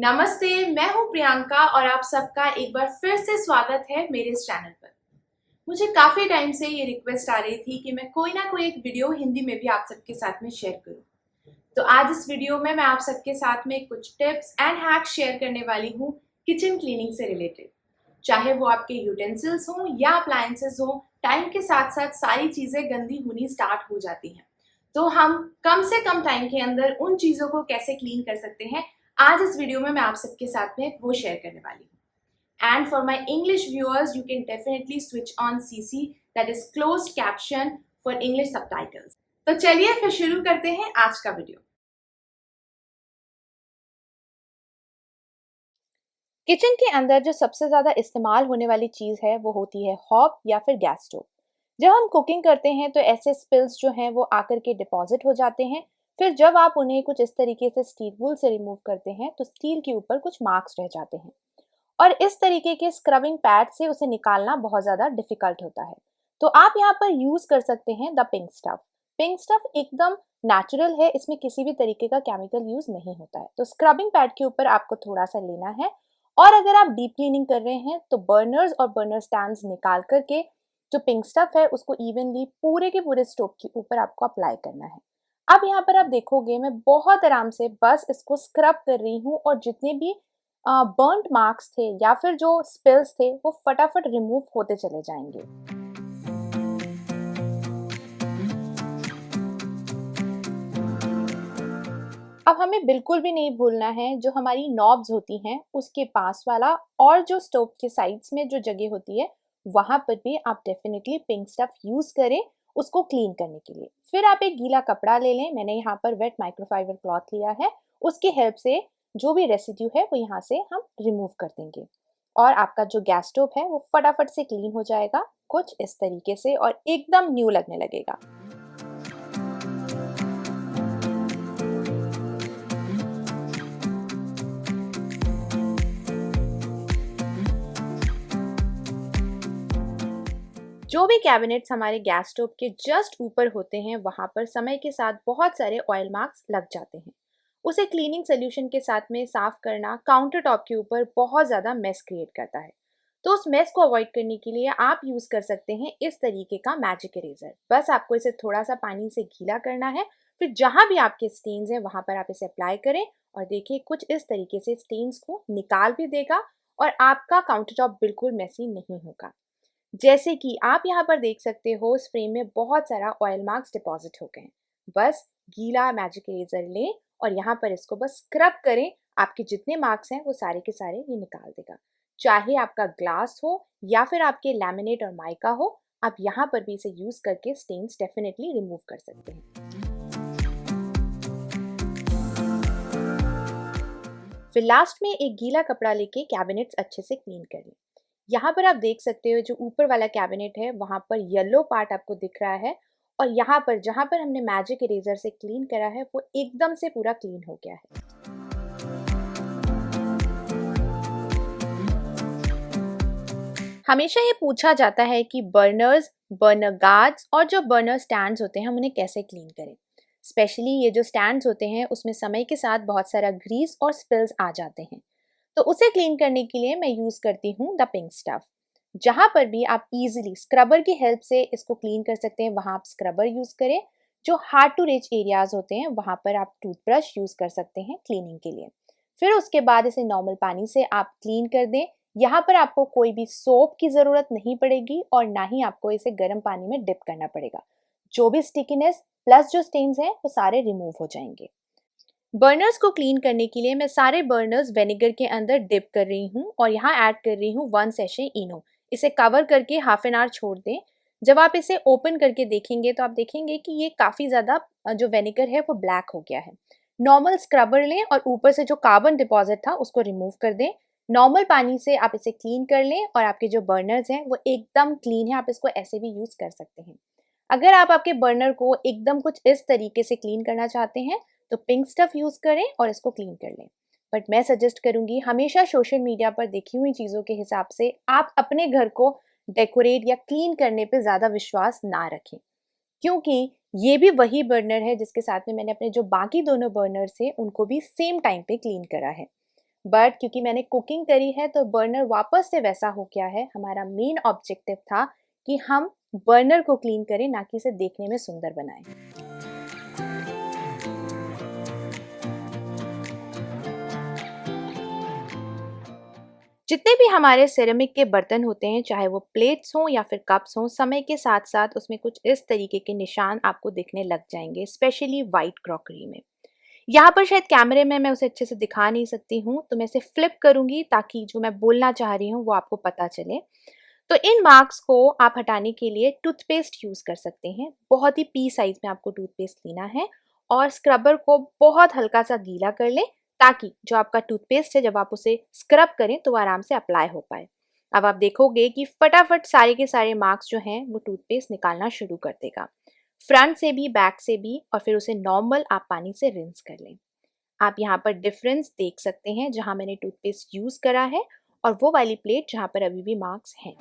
नमस्ते, मैं हूं प्रियंका और आप सबका एक बार फिर से स्वागत है मेरे इस चैनल पर। मुझे काफ़ी टाइम से ये रिक्वेस्ट आ रही थी कि मैं कोई ना कोई एक वीडियो हिंदी में भी आप सबके साथ में शेयर करूं। तो आज इस वीडियो में मैं आप सबके साथ में कुछ टिप्स एंड हैक्स शेयर करने वाली हूं किचन क्लीनिंग से रिलेटेड। चाहे वो आपके यूटेंसिल्स हों या अप्लायंसेस हों, टाइम के साथ साथ सारी चीज़ें गंदी होनी स्टार्ट हो जाती हैं। तो हम कम से कम टाइम के अंदर उन चीज़ों को कैसे क्लीन कर सकते हैं, आज इस वीडियो में मैं आप सबके साथ में वो शेयर करने वाली हूँ। And for my English viewers, you can definitely switch on CC, that is closed caption for English subtitles. तो चलिए फिर शुरू करते हैं आज का वीडियो। किचन के अंदर जो सबसे ज़्यादा इस्तेमाल होने वाली चीज़ है वो होती है हॉब या फिर गैस स्टोव। जब हम कुकिंग करते हैं तो ऐसे स्पिल्स जो हैं वो आकर के डिपॉजिट हो जाते हैं। फिर जब आप उन्हें कुछ इस तरीके से स्टील वूल से रिमूव करते हैं तो स्टील के ऊपर कुछ मार्क्स रह जाते हैं और इस तरीके के स्क्रबिंग पैड से उसे निकालना बहुत ज़्यादा डिफिकल्ट होता है। तो आप यहाँ पर यूज़ कर सकते हैं the pink stuff. Pink stuff एकदम नेचुरल है, इसमें किसी भी तरीके का केमिकल यूज़ नहीं होता है। तो स्क्रबिंग पैड के ऊपर आपको थोड़ा सा लेना है और अगर आप डीप क्लीनिंग कर रहे हैं तो बर्नर्स और बर्नर स्टैंड्स निकाल करके जो पिंक स्टफ है उसको इवनली पूरे के पूरे स्टोव के ऊपर आपको अप्लाई करना है। अब यहाँ पर आप देखोगे मैं बहुत आराम से बस इसको स्क्रब कर रही हूँ और जितने भी बर्न्ड मार्क्स थे या फिर जो स्पिल्स थे वो फटाफट रिमूव होते चले जाएंगे। अब हमें बिल्कुल भी नहीं भूलना है जो हमारी नॉब्स होती हैं उसके पास वाला और जो स्टोव के साइड्स में जो जगह होती है वहां पर भी आप डेफिनेटली पिंक स्टफ यूज करें उसको क्लीन करने के लिए। फिर आप एक गीला कपड़ा ले लें, मैंने यहाँ पर वेट माइक्रोफाइबर क्लॉथ लिया है, उसकी हेल्प से जो भी रेसिड्यू है वो यहाँ से हम रिमूव कर देंगे और आपका जो गैस स्टोव है वो फटाफट से क्लीन हो जाएगा कुछ इस तरीके से और एकदम न्यू लगने लगेगा। जो भी कैबिनेट्स हमारे गैस स्टोव के जस्ट ऊपर होते हैं वहां पर समय के साथ बहुत सारे ऑयल मार्क्स लग जाते हैं। उसे क्लीनिंग सोल्यूशन के साथ में साफ करना काउंटर टॉप के ऊपर बहुत ज़्यादा मेस क्रिएट करता है। तो उस मेस को अवॉइड करने के लिए आप यूज़ कर सकते हैं इस तरीके का मैजिक इरेजर। बस आपको इसे थोड़ा सा पानी से गीला करना है, फिर जहाँ भी आपके स्टेन्स हैं वहाँ पर आप इसे अप्लाई करें और देखिए कुछ इस तरीके से स्टेन्स को निकाल भी देगा और आपका काउंटर टॉप बिल्कुल मेसी नहीं होगा। जैसे कि आप यहाँ पर देख सकते हो इस फ्रेम में बहुत सारा ऑयल मार्क्स डिपॉजिट हो गए हैं। बस गीला मैजिक इरेजर लें और यहाँ पर इसको बस स्क्रब करें, आपके जितने मार्क्स हैं वो सारे के सारे ये निकाल देगा। चाहे आपका ग्लास हो या फिर आपके लैमिनेट और माइका हो, आप यहाँ पर भी इसे यूज करके स्टेन्स डेफिनेटली रिमूव कर सकते हैं। फिर लास्ट में एक गीला कपड़ा लेके कैबिनेट्स अच्छे से क्लीन कर लें। यहाँ पर आप देख सकते हो जो ऊपर वाला कैबिनेट है वहाँ पर येलो पार्ट आपको दिख रहा है और यहाँ पर जहाँ पर हमने मैजिक इरेजर से क्लीन करा है वो एकदम से पूरा क्लीन हो गया है। हमेशा ये पूछा जाता है कि बर्नर्स, बर्नर गार्ड्स और जो बर्नर स्टैंड्स होते हैं हम उन्हें कैसे क्लीन करें। स्पेशली ये जो स्टैंड्स होते हैं उसमें समय के साथ बहुत सारा ग्रीस और स्पिल्स आ जाते हैं। तो उसे क्लीन करने के लिए मैं यूज़ करती हूँ द पिंक स्टफ। जहाँ पर भी आप इजीली स्क्रबर की हेल्प से इसको क्लीन कर सकते हैं वहाँ आप स्क्रबर यूज़ करें। जो हार्ड टू रीच एरियाज होते हैं वहाँ पर आप टूथब्रश यूज़ कर सकते हैं क्लीनिंग के लिए। फिर उसके बाद इसे नॉर्मल पानी से आप क्लीन कर दें। यहाँ पर आपको कोई भी सोप की ज़रूरत नहीं पड़ेगी और ना ही आपको इसे गर्म पानी में डिप करना पड़ेगा। जो भी स्टिकीनेस प्लस जो स्टेन्स हैं वो सारे रिमूव हो जाएंगे। बर्नर्स को क्लीन करने के लिए मैं सारे बर्नर्स विनेगर के अंदर डिप कर रही हूँ और यहाँ ऐड कर रही हूँ 1 सैशे इनो। इसे कवर करके हाफ एन आवर छोड़ दें। जब आप इसे ओपन करके देखेंगे तो आप देखेंगे कि ये काफ़ी ज़्यादा जो विनेगर है वो ब्लैक हो गया है। नॉर्मल स्क्रबर लें और ऊपर से जो कार्बन डिपॉजिट था उसको रिमूव कर दें। नॉर्मल पानी से आप इसे क्लीन कर लें और आपके जो बर्नर्स हैं वो एकदम क्लीन है। आप इसको ऐसे भी यूज़ कर सकते हैं। अगर आप आपके बर्नर को एकदम कुछ इस तरीके से क्लीन करना चाहते हैं तो पिंक स्टफ यूज़ करें और इसको क्लीन कर लें। बट मैं सजेस्ट करूंगी हमेशा सोशल मीडिया पर देखी हुई चीज़ों के हिसाब से आप अपने घर को डेकोरेट या क्लीन करने पे ज़्यादा विश्वास ना रखें, क्योंकि ये भी वही बर्नर है जिसके साथ में मैंने अपने जो बाकी दोनों बर्नर थे उनको भी सेम टाइम पे क्लीन करा है। बट क्योंकि मैंने कुकिंग करी है तो बर्नर वापस से वैसा हो गया है। हमारा मेन ऑब्जेक्टिव था कि हम बर्नर को क्लीन करें, ना कि इसे देखने में सुंदर बनाएं। जितने भी हमारे सिरेमिक के बर्तन होते हैं, चाहे वो प्लेट्स हों या फिर कप्स हों, समय के साथ साथ उसमें कुछ इस तरीके के निशान आपको दिखने लग जाएंगे, स्पेशली वाइट क्रॉकरी में। यहाँ पर शायद कैमरे में मैं उसे अच्छे से दिखा नहीं सकती हूँ, तो मैं इसे फ्लिप करूँगी ताकि जो मैं बोलना चाह रही हूँ वो आपको पता चले। तो इन मार्क्स को आप हटाने के लिए टूथपेस्ट यूज़ कर सकते हैं। बहुत ही पी साइज में आपको टूथपेस्ट लेना है और स्क्रबर को बहुत हल्का सा गीला कर लें, ताकि जो आपका टूथपेस्ट है जब आप उसे स्क्रब करें तो वो आराम से अप्लाई हो पाए। अब आप देखोगे कि फटाफट सारे के सारे मार्क्स जो हैं वो टूथपेस्ट निकालना शुरू कर देगा, फ्रंट से भी, बैक से भी, और फिर उसे नॉर्मल आप पानी से रिंस कर लें। आप यहाँ पर डिफरेंस देख सकते हैं जहाँ मैंने टूथपेस्ट यूज़ करा है और वो वाली प्लेट जहाँ पर अभी भी मार्क्स हैं।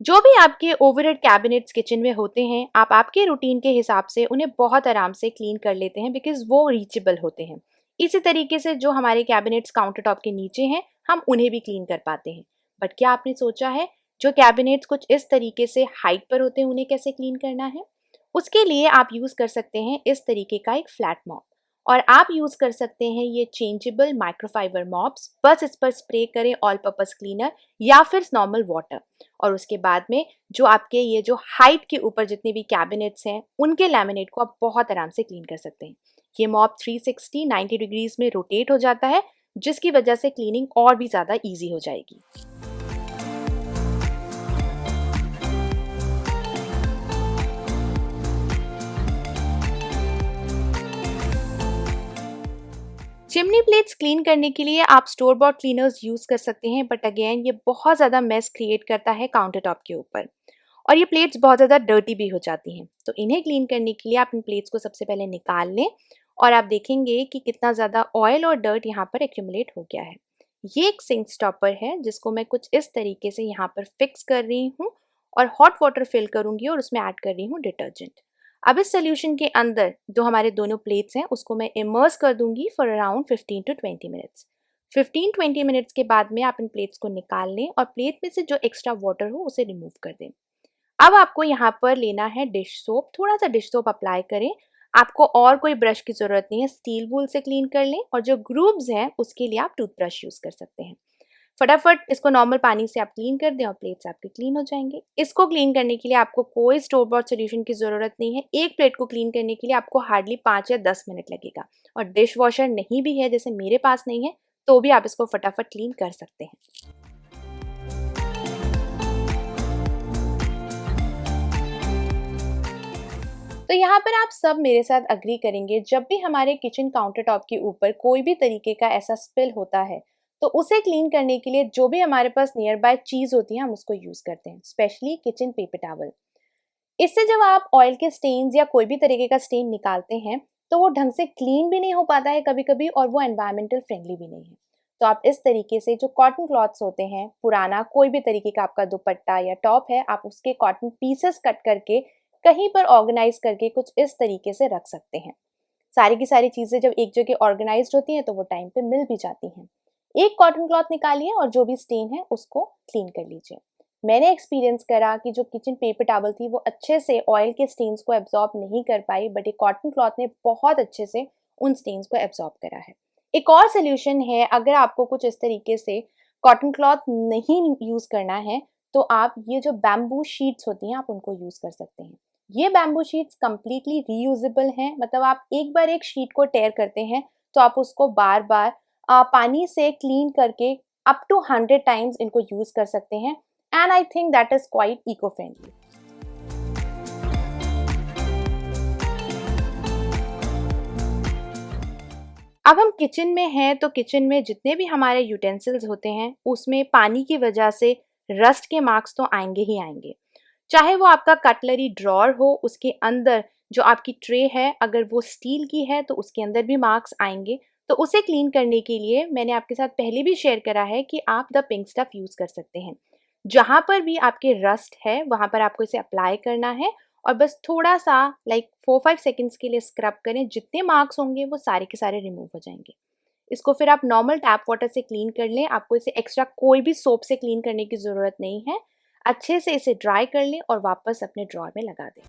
जो भी आपके ओवरहेड कैबिनेट्स किचन में होते हैं, आप आपके रूटीन के हिसाब से उन्हें बहुत आराम से क्लीन कर लेते हैं, बिकॉज वो रीचेबल होते हैं। इसी तरीके से जो हमारे कैबिनेट्स काउंटर टॉप के नीचे हैं, हम उन्हें भी क्लीन कर पाते हैं। बट क्या आपने सोचा है जो कैबिनेट्स कुछ इस तरीके से हाइट पर होते हैं उन्हें कैसे क्लीन करना है? उसके लिए आप यूज़ कर सकते हैं इस तरीके का एक फ्लैट मॉप, और आप यूज़ कर सकते हैं ये चेंजेबल माइक्रोफाइबर मॉप्स। बस इस पर स्प्रे करें ऑल पर्पस क्लीनर या फिर नॉर्मल वाटर, और उसके बाद में जो आपके ये जो हाइट के ऊपर जितने भी कैबिनेट्स हैं उनके लैमिनेट को आप बहुत आराम से क्लीन कर सकते हैं। ये मॉप 360 90 डिग्रीज में रोटेट हो जाता है, जिसकी वजह से क्लीनिंग और भी ज़्यादा ईजी हो जाएगी। चिमनी प्लेट्स क्लीन करने के लिए आप स्टोर बॉट क्लीनर्स यूज़ कर सकते हैं, बट अगेन ये बहुत ज़्यादा मेस क्रिएट करता है काउंटर टॉप के ऊपर, और ये प्लेट्स बहुत ज़्यादा डर्टी भी हो जाती हैं। तो इन्हें क्लीन करने के लिए आप इन प्लेट्स को सबसे पहले निकाल लें, और आप देखेंगे कि कितना ज़्यादा ऑयल और डर्ट यहाँ पर एक्यूमुलेट हो गया है। ये एक सिंक स्टॉपर है जिसको मैं कुछ इस तरीके से यहाँ पर फिक्स कर रही हूँ, और हॉट वाटर फिल करूँगी और उसमें ऐड कर रही हूँ डिटर्जेंट। अब इस सोल्यूशन के अंदर जो हमारे दोनों प्लेट्स हैं उसको मैं इमर्स कर दूंगी for around 15 to 20 minutes. 15-20 minutes के बाद में आप इन प्लेट्स को निकाल लें और प्लेट में से जो एक्स्ट्रा वाटर हो उसे रिमूव कर दें। अब आपको यहाँ पर लेना है डिश सोप। थोड़ा सा डिश सोप अप्लाई करें। आपको और कोई ब्रश की ज़रूरत नहीं है, स्टील वूल से क्लीन कर लें, और जो ग्रूव्स हैं उसके लिए आप टूथब्रश यूज़ कर सकते हैं। फटाफट इसको नॉर्मल पानी से आप क्लीन कर दें और प्लेट्स आपके क्लीन हो जाएंगे। इसको क्लीन करने के लिए आपको कोई स्टोर बॉट सोल्यूशन की ज़रूरत नहीं है। एक प्लेट को क्लीन करने के लिए आपको हार्डली 5 या 10 मिनट लगेगा, और डिश वॉशर नहीं भी है जैसे मेरे पास नहीं है तो भी आप इसको फटाफट क्लीन कर सकते हैं। तो यहाँ पर आप सब मेरे साथ अग्री करेंगे, जब भी हमारे किचन काउंटर टॉप के ऊपर कोई भी तरीके का ऐसा स्पिल होता है तो उसे क्लीन करने के लिए जो भी हमारे पास नियर बाय चीज़ होती है हम उसको यूज़ करते हैं, स्पेशली किचन पेपर टॉवल। इससे जब आप ऑयल के स्टेन्स या कोई भी तरीके का स्टेन निकालते हैं तो वो ढंग से क्लीन भी नहीं हो पाता है कभी कभी, और वो एनवायरमेंटल फ्रेंडली भी नहीं है। तो आप इस तरीके से जो कॉटन क्लॉथ्स होते हैं, पुराना कोई भी तरीके का आपका दुपट्टा या टॉप है, आप उसके कॉटन पीसेस कट करके कहीं पर ऑर्गेनाइज करके कुछ इस तरीके से रख सकते हैं। सारी की सारी चीज़ें जब एक जगह ऑर्गेनाइज्ड होती हैं तो वो टाइम पे मिल भी जाती हैं। एक कॉटन क्लॉथ निकालिए और जो भी स्टेन है उसको क्लीन कर लीजिए। मैंने एक्सपीरियंस करा कि जो किचन पेपर टॉवल थी वो अच्छे से ऑयल के स्टेन्स को एब्जॉर्ब नहीं कर पाई, बट एक कॉटन क्लॉथ ने बहुत अच्छे से उन स्टेन्स को एब्जॉर्ब करा है। एक और सोल्यूशन है, अगर आपको कुछ इस तरीके से कॉटन क्लॉथ नहीं यूज़ करना है तो आप ये जो बैम्बू शीट्स होती हैं आप उनको यूज़ कर सकते हैं। ये बैम्बू शीट्स कम्प्लीटली रीयूजेबल हैं, मतलब आप एक बार एक शीट को टेयर करते हैं तो आप उसको बार बार पानी से क्लीन करके अप टू 100 टाइम्स इनको यूज़ कर सकते हैं, and I think that is quite eco friendly. अब हम किचन में हैं तो किचन में जितने भी हमारे यूटेंसिल्स होते हैं उसमें पानी की वजह से रस्ट के मार्क्स तो आएंगे ही आएंगे। चाहे वो आपका कटलरी ड्रॉर हो, उसके अंदर जो आपकी ट्रे है अगर वो स्टील की है तो उसके अंदर भी मार्क्स आएंगे। तो उसे क्लीन करने के लिए मैंने आपके साथ पहले भी शेयर करा है कि आप द पिंक स्टफ यूज़ कर सकते हैं। जहाँ पर भी आपके रस्ट है वहाँ पर आपको इसे अप्लाई करना है और बस थोड़ा सा 4-5 सेकेंड्स के लिए स्क्रब करें। जितने मार्क्स होंगे वो सारे के सारे रिमूव हो जाएंगे। इसको फिर आप नॉर्मल टैप वाटर से क्लीन कर लें। आपको इसे एक्स्ट्रा कोई भी सोप से क्लीन करने की ज़रूरत नहीं है। अच्छे से इसे ड्राई कर लें और वापस अपने ड्रॉअर में लगा दें।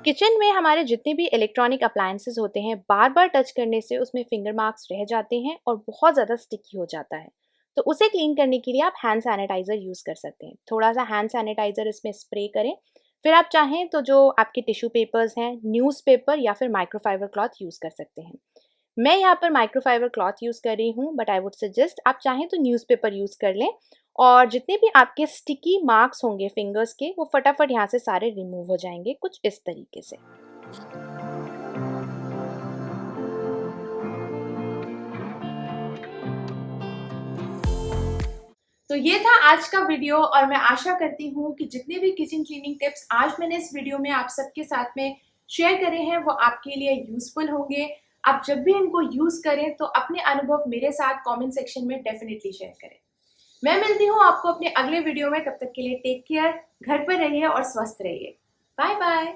किचन में हमारे जितने भी इलेक्ट्रॉनिक अप्लायंसेस होते हैं, बार बार टच करने से उसमें फिंगर मार्क्स रह जाते हैं और बहुत ज़्यादा स्टिकी हो जाता है। तो उसे क्लीन करने के लिए आप हैंड सैनिटाइज़र यूज़ कर सकते हैं। थोड़ा सा हैंड सैनिटाइज़र इसमें स्प्रे करें। फिर आप चाहें तो जो आपके टिश्यू पेपर्स हैं, न्यूज़पेपर या फिर माइक्रोफाइबर क्लॉथ यूज़ कर सकते हैं। मैं यहाँ पर माइक्रोफाइबर क्लॉथ यूज़ कर रही हूँ, बट आई वुड सजेस्ट आप चाहें तो न्यूज़पेपर यूज़ कर लें और जितने भी आपके स्टिकी मार्क्स होंगे फिंगर्स के, वो फटाफट यहाँ से सारे रिमूव हो जाएंगे, कुछ इस तरीके से। तो ये था आज का वीडियो और मैं आशा करती हूँ कि जितने भी किचन क्लीनिंग टिप्स आज मैंने इस वीडियो में आप सबके साथ में शेयर करे हैं वो आपके लिए यूजफुल होंगे। आप जब भी इनको यूज करें तो अपने अनुभव मेरे साथ कमेंट सेक्शन में डेफिनेटली शेयर करें। मैं मिलती हूँ आपको अपने अगले वीडियो में। तब तक के लिए टेक केयर, घर पर रहिए और स्वस्थ रहिए। Bye bye.